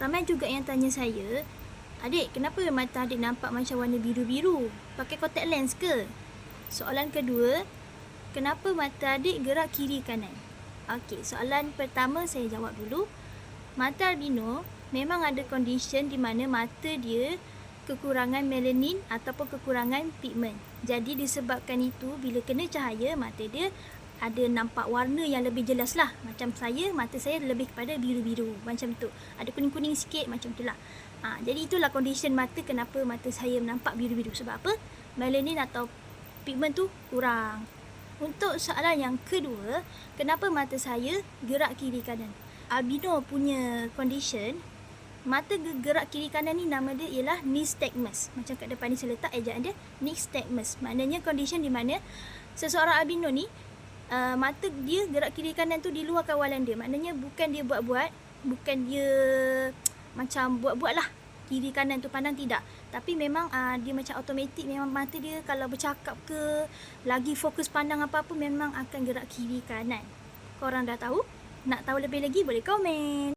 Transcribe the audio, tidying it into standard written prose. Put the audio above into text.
Ramai juga yang tanya saya, adik, kenapa mata adik nampak macam warna biru-biru? Pakai contact lens ke? Soalan kedua, kenapa mata adik gerak kiri kanan? Okey, soalan pertama saya jawab dulu. Mata albino memang ada condition di mana mata dia kekurangan melanin ataupun kekurangan pigmen. Jadi disebabkan itu, bila kena cahaya, mata dia ada nampak warna yang lebih jelas lah. Macam saya, mata saya lebih kepada biru-biru. Macam tu. Ada kuning-kuning sikit macam tu lah. Jadi itulah condition mata, kenapa mata saya nampak biru-biru. Sebab apa? Melanin atau pigmen tu kurang. Untuk soalan yang kedua, kenapa mata saya gerak kiri kanan? Albino punya condition, mata gerak kiri kanan ni nama dia ialah nystagmus. Macam kat depan ni saya letak ejaan dia, nystagmus. Maknanya condition di mana seseorang albino ni mata dia gerak kiri kanan tu di luar kawalan dia. Maknanya bukan dia buat-buat, bukan dia macam buat-buat lah kiri kanan tu pandang, tidak. Tapi memang dia macam automatik, memang mata dia kalau bercakap ke, lagi fokus pandang apa-apa, memang akan gerak kiri kanan. Korang dah tahu? Nak tahu lebih lagi boleh komen.